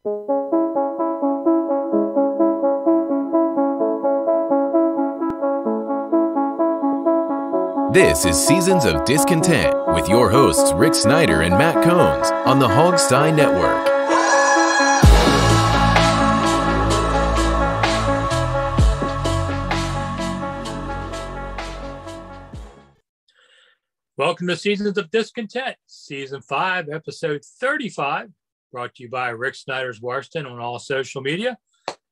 This is Seasons of Discontent with your hosts Rick Snyder and Matt Combs on the Hogstein Network. Welcome to Seasons of Discontent, Season 5, Episode 35, brought to you by Rick Snyder's Washington on all social media.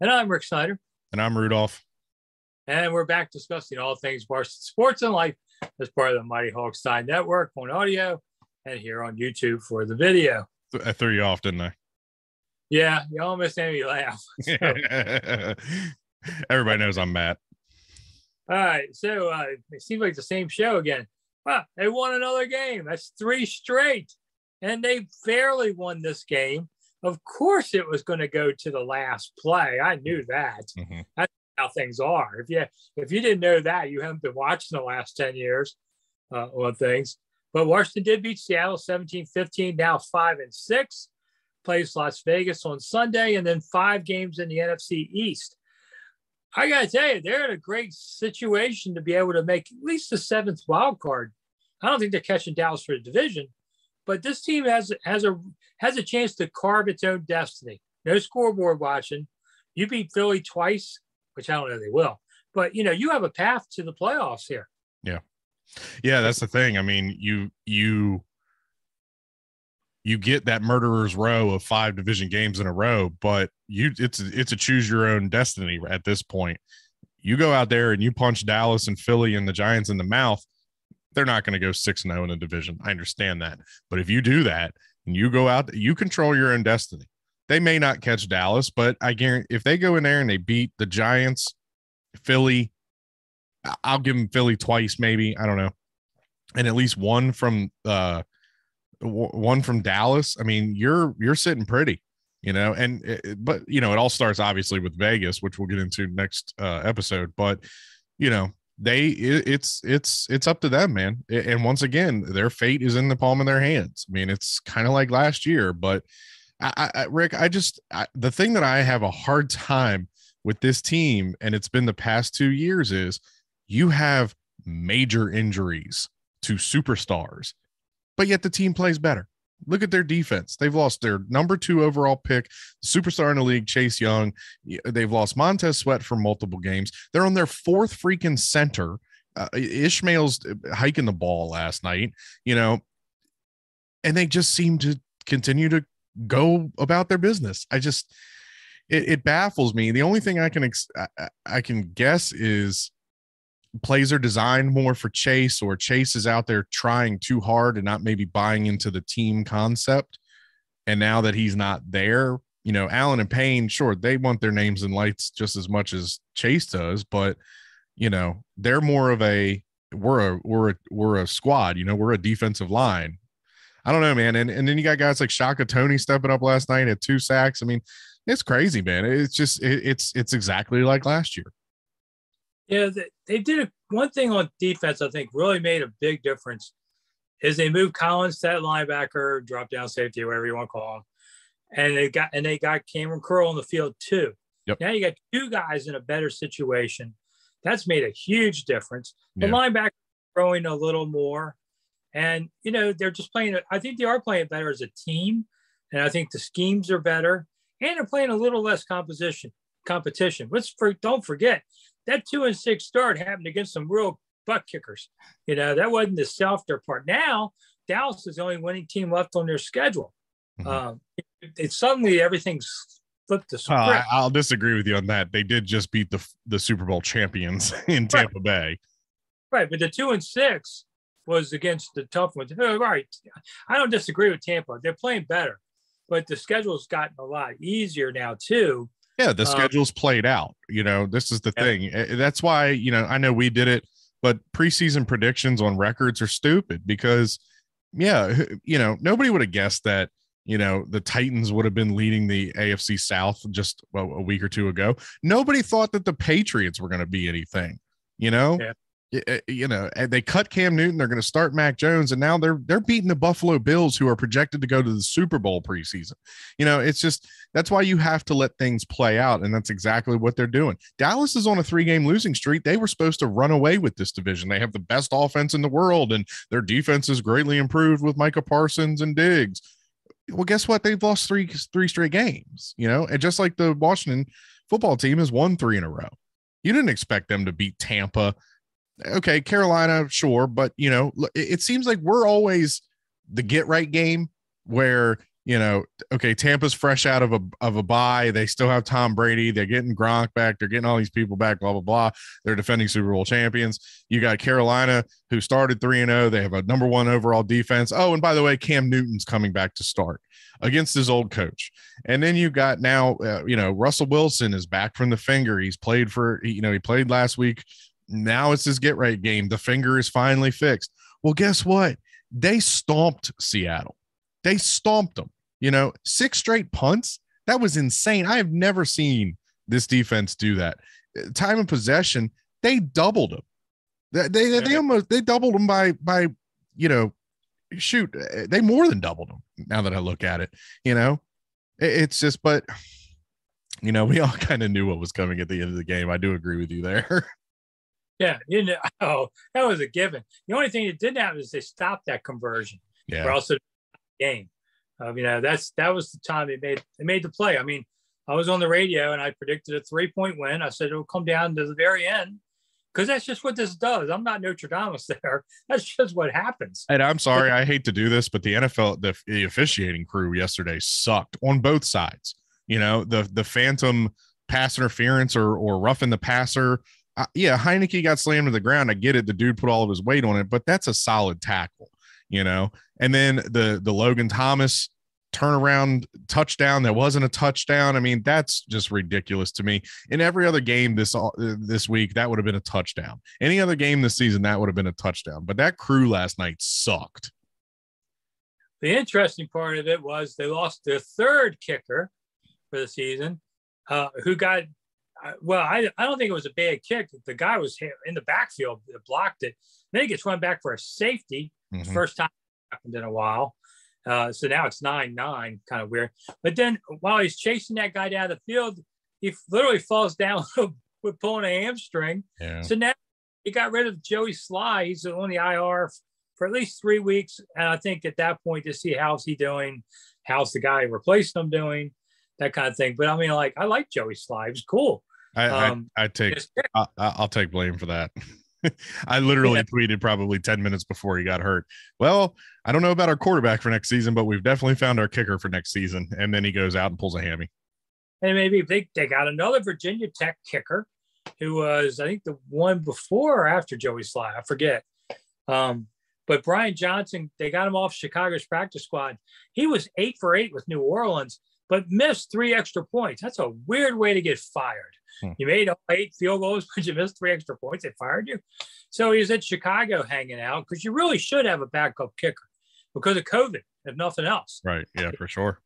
And I'm Rick Snyder. And I'm Rudolph. And we're back discussing all things Washington sports and life as part of the Mighty Hogstein Network on audio and here on YouTube for the video. I threw you off, didn't I? Yeah, you almost made me laugh. So. Everybody knows I'm Matt. All right, so it seems like the same show again. Wow, they won another game. That's 3 straight. And they fairly won this game. Of course it was going to go to the last play. I knew that. Mm-hmm. That's how things are. If you didn't know that, you haven't been watching the last 10 years on things. But Washington did beat Seattle 17-15, now 5-6. Plays Las Vegas on Sunday, and then 5 games in the NFC East. I got to tell you, they're in a great situation to be able to make at least the 7th wild card. I don't think they're catching Dallas for the division, but this team has a chance to carve its own destiny. No scoreboard watching. You beat Philly twice, which I don't know they will, but you have a path to the playoffs here. Yeah, that's the thing. I mean, you get that murderer's row of 5 division games in a row, but it's a choose your own destiny at this point. You go out there and you punch Dallas and Philly and the Giants in the mouth, they're not going to go 6-0 in the division. I understand that. But if you do that and you go out, you control your own destiny. They may not catch Dallas, but I guarantee if they go in there and they beat the Giants, Philly, I'll give them Philly twice, maybe. I don't know. And at least one from Dallas. I mean, you're sitting pretty, but it all starts obviously with Vegas, which we'll get into next episode, but it's up to them, man. And once again, their fate is in the palm of their hands. I mean, it's kind of like last year, but Rick, the thing that I have a hard time with this team, and it's been the past 2 years, is you have major injuries to superstars, but yet the team plays better. Look at their defense. They've lost their number 2 overall pick, superstar in the league, Chase Young. They've lost Montez Sweat for multiple games. They're on their 4th freaking center. Ishmael's hiking the ball last night, and they just seem to continue to go about their business. It baffles me. The only thing I can guess is plays are designed more for Chase, or Chase is out there trying too hard and not maybe buying into the team concept. And now that he's not there, Allen and Payne, sure, they want their names in lights just as much as Chase does, but they're more of we're a squad, we're a defensive line. I don't know, man. And then you got guys like Shaka Toney stepping up last night at 2 sacks. I mean, it's crazy, man. It's just, it's exactly like last year. Yeah, they did one thing on defense I think really made a big difference is they moved Collins to that linebacker, drop down safety, whatever you want to call him, and they got Cameron Curl on the field too. Yep. Now you got 2 guys in a better situation. That's made a huge difference. The linebacker throwing a little more, and they're just playing. I think they are playing better as a team, and I think the schemes are better, and they're playing a little less competition. Don't forget. That 2-6 start happened against some real butt kickers. That wasn't the softer part. Now, Dallas is the only winning team left on their schedule. Mm-hmm. Suddenly everything's flipped the script. I'll disagree with you on that. They did just beat the Super Bowl champions in Tampa Bay. Right, but the 2-6 was against the tough ones. Right, I don't disagree with Tampa. They're playing better, but the schedule's gotten a lot easier now too. Yeah, the schedule's played out. This is the thing. That's why, I know we did it, but preseason predictions on records are stupid because, nobody would have guessed that, the Titans would have been leading the AFC South just a week or 2 ago. Nobody thought that the Patriots were going to be anything, Yeah. And they cut Cam Newton. They're going to start Mac Jones, and now they're beating the Buffalo Bills, who are projected to go to the Super Bowl preseason. It's just that's why you have to let things play out, and that's exactly what they're doing. Dallas is on a 3-game losing streak. They were supposed to run away with this division. They have the best offense in the world, and their defense is greatly improved with Micah Parsons and Diggs. Well, guess what? They've lost three straight games. And just like the Washington football team has won 3 in a row. You didn't expect them to beat Tampa. Okay, Carolina, sure, but it seems like we're always the get right game where okay, Tampa's fresh out of a bye. They still have Tom Brady. They're getting Gronk back. They're getting all these people back. Blah blah blah. They're defending Super Bowl champions. You got Carolina, who started 3-0. They have a number 1 overall defense. Oh, and by the way, Cam Newton's coming back to start against his old coach. And then you got now, Russell Wilson is back from the finger. He's played he played last week. Now it's his get right game. The finger is finally fixed. Well, guess what? They stomped Seattle. They stomped them. 6 straight punts. That was insane. I have never seen this defense do that. Time of possession, they doubled them. They doubled them by they more than doubled them. Now that I look at it, it's just, but we all kind of knew what was coming at the end of the game. I do agree with you there. Yeah, that was a given. The only thing that didn't happen is they stopped that conversion. Yeah. Or else the game. That was the time they made the play. I mean, I was on the radio and I predicted a 3-point win. I said it will come down to the very end because that's just what this does. I'm not Nostradamus there. That's just what happens. And I'm sorry, I hate to do this, but the NFL, the officiating crew yesterday sucked on both sides. The phantom pass interference or roughing the passer. Heineke got slammed to the ground. I get it. The dude put all of his weight on it, but that's a solid tackle, And then the Logan Thomas turnaround touchdown that wasn't a touchdown. I mean, that's just ridiculous to me. In every other game this week, that would have been a touchdown. Any other game this season, that would have been a touchdown. But that crew last night sucked. The interesting part of it was they lost their 3rd kicker for the season, who got – I don't think it was a bad kick. The guy was in the backfield, blocked it. Then he gets run back for a safety. Mm-hmm. First time it happened in a while. So now it's 9-9, kind of weird. But then while he's chasing that guy down the field, he literally falls down with pulling a hamstring. Yeah. So now he got rid of Joey Sly. He's on the IR for at least 3 weeks. And I think at that point to see how's he doing, how's the guy replacing him doing, that kind of thing. But I mean, I like Joey Sly. It was cool. I'll take blame for that. I literally tweeted probably 10 minutes before he got hurt. Well, I don't know about our quarterback for next season, but we've definitely found our kicker for next season. And then he goes out and pulls a hammy. And maybe they got another Virginia Tech kicker who was, I think, the one before or after Joey Sly. I forget. But Brian Johnson, they got him off Chicago's practice squad. He was 8 for 8 with New Orleans, but missed 3 extra points. That's a weird way to get fired. You made 8 field goals, but you missed 3 extra points. They fired you. So he was at Chicago hanging out because you really should have a backup kicker because of COVID, if nothing else. Right. Yeah, for sure.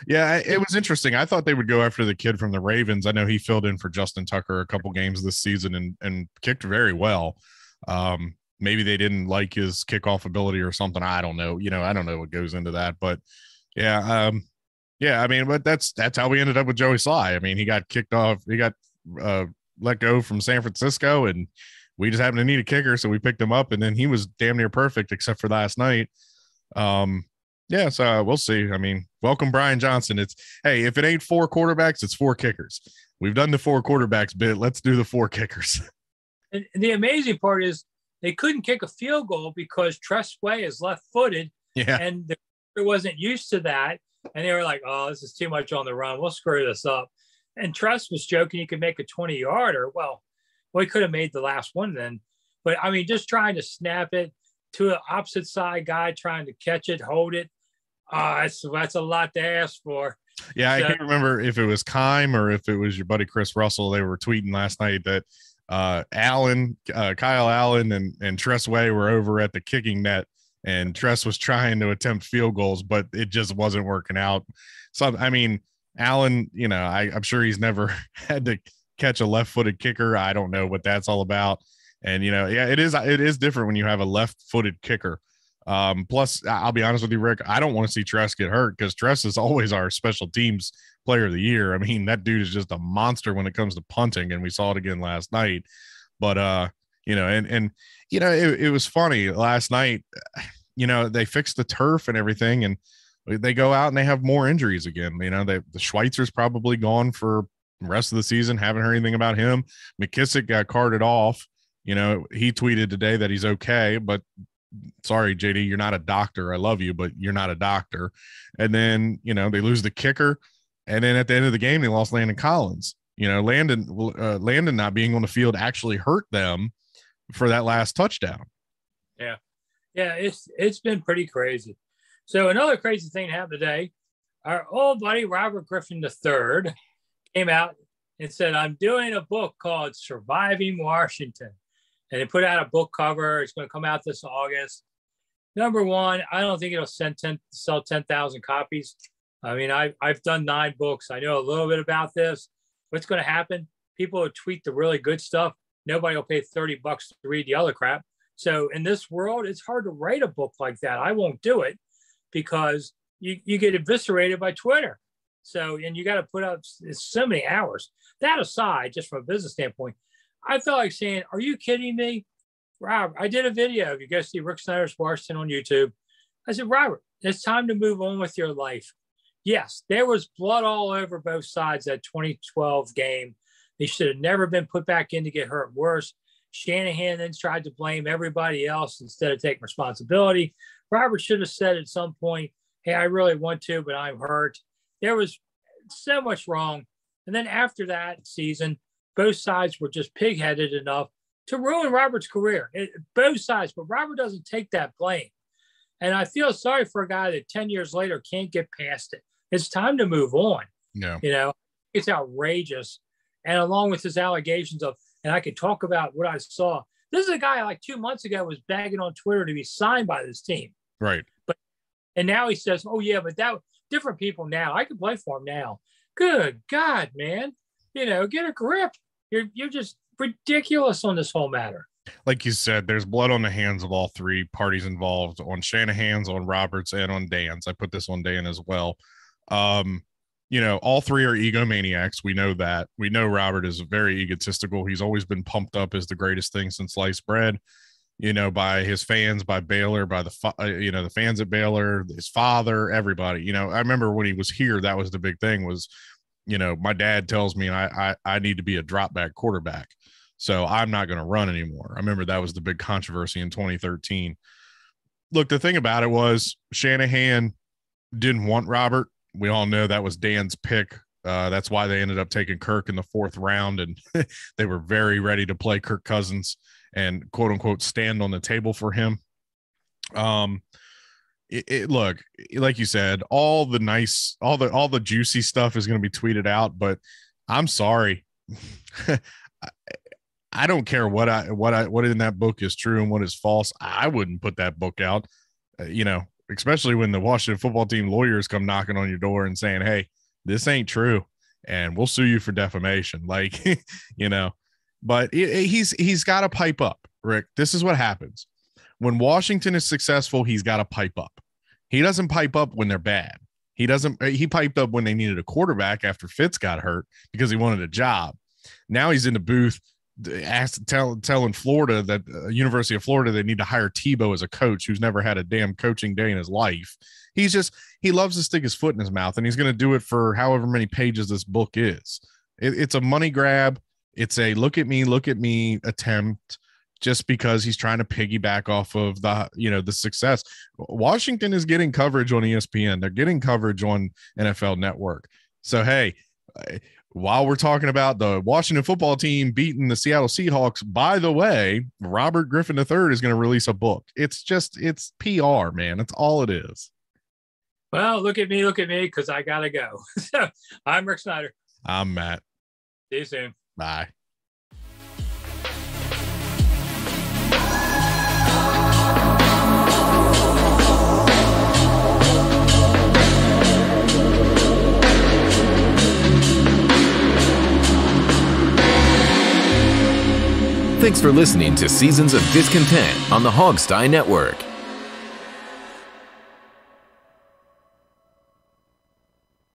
Yeah, it was interesting. I thought they would go after the kid from the Ravens. I know he filled in for Justin Tucker a couple games this season and kicked very well. Maybe they didn't like his kickoff ability or something. I don't know. I don't know what goes into that, but yeah. Yeah, I mean, but that's how we ended up with Joey Sly. I mean, he got kicked off. He got let go from San Francisco, and we just happened to need a kicker, so we picked him up, and then he was damn near perfect except for last night. Yeah, so we'll see. I mean, welcome Brian Johnson. Hey, if it ain't 4 quarterbacks, it's 4 kickers. We've done the 4 quarterbacks bit. Let's do the 4 kickers. And the amazing part is they couldn't kick a field goal because Tress Way is left-footed, and they wasn't used to that. And they were like, oh, this is too much on the run. We'll screw this up. And Tress was joking he could make a 20-yarder. Well, he could have made the last one then. But, I mean, just trying to snap it to an opposite side guy, trying to catch it, hold it, that's a lot to ask for. Yeah, so, I can't remember if it was Kime or if it was your buddy Chris Russell. They were tweeting last night that Kyle Allen and Tress Way were over at the kicking net. And Tress was trying to attempt field goals, but it just wasn't working out. So, I mean, Allen, I'm sure he's never had to catch a left-footed kicker. I don't know what that's all about. And, yeah, it is different when you have a left-footed kicker. Plus, I'll be honest with you, Rick, I don't want to see Tress get hurt because Tress is always our special teams player of the year. I mean, that dude is just a monster when it comes to punting, and we saw it again last night. But, it was funny last night. They fixed the turf and everything, and they go out and they have more injuries again. The Schweitzer's probably gone for the rest of the season. Haven't heard anything about him. McKissick got carted off. He tweeted today that he's okay, but sorry, JD, you're not a doctor. I love you, but you're not a doctor. And then, they lose the kicker. And then at the end of the game, they lost Landon Collins. Landon not being on the field actually hurt them for that last touchdown. Yeah. Yeah. It's been pretty crazy. So another crazy thing happened today. Our old buddy, Robert Griffin III, came out and said, I'm doing a book called Surviving Washington. And they put out a book cover. It's going to come out this August. Number one, I don't think it'll sell 10,000 copies. I mean, I've done 9 books. I know a little bit about this. What's going to happen? People will tweet the really good stuff. Nobody will pay $30 to read the other crap. So in this world, it's hard to write a book like that. I won't do it because you get eviscerated by Twitter. So, and you got to put up so many hours. That aside, just from a business standpoint, I felt like saying, are you kidding me? Robert, I did a video. If you guys see Rick Snyder's Washington on YouTube, I said, Robert, it's time to move on with your life. Yes, there was blood all over both sides that 2012 game. They should have never been put back in to get hurt worse. Shanahan then tried to blame everybody else instead of taking responsibility. Robert should have said at some point, hey, I really want to, but I'm hurt. There was so much wrong. And then after that season, both sides were just pig-headed enough to ruin Robert's career. Both sides, but Robert doesn't take that blame. And I feel sorry for a guy that 10 years later can't get past it. It's time to move on. Yeah. It's outrageous. And along with his allegations of, and I could talk about what I saw. This is a guy like 2 months ago was begging on Twitter to be signed by this team. Right. And now he says, oh yeah, but that different people now. I can play for him now. Good God, man. Get a grip. You're just ridiculous on this whole matter. Like you said, there's blood on the hands of all 3 parties involved, on Shanahan's, on Roberts, and on Dan's. I put this on Dan as well. All 3 are egomaniacs. We know that. We know Robert is very egotistical. He's always been pumped up as the greatest thing since sliced bread, by his fans, by Baylor, by the fans at Baylor, his father, everybody. I remember when he was here, that was the big thing was, my dad tells me I need to be a drop back quarterback. So I'm not going to run anymore. I remember that was the big controversy in 2013. Look, the thing about it was Shanahan didn't want Robert. We all know that was Dan's pick. That's why they ended up taking Kirk in the 4th round, and they were very ready to play Kirk Cousins and quote unquote stand on the table for him. Look, like you said, all the juicy stuff is going to be tweeted out, but I'm sorry. I don't care what in that book is true and what is false. I wouldn't put that book out, especially when the Washington football team lawyers come knocking on your door and saying, hey, this ain't true and we'll sue you for defamation. But he's got to pipe up, Rick. This is what happens. When Washington is successful, he's got to pipe up. He doesn't pipe up when they're bad. He piped up when they needed a quarterback after Fitz got hurt because he wanted a job. Now he's in the booth telling Florida that University of Florida, they need to hire Tebow as a coach who's never had a damn coaching day in his life. He loves to stick his foot in his mouth, and he's going to do it for however many pages this book is. It's a money grab. It's a look at me attempt just because he's trying to piggyback off of the success. Washington is getting coverage on ESPN. They're getting coverage on NFL Network. So, hey, while we're talking about the Washington football team beating the Seattle Seahawks, by the way, Robert Griffin III is going to release a book. It's PR, man. That's all it is. Well, look at me, because I got to go. So I'm Rick Snyder. I'm Matt. See you soon. Bye. Thanks for listening to Seasons of Discontent on the Hogsty Network.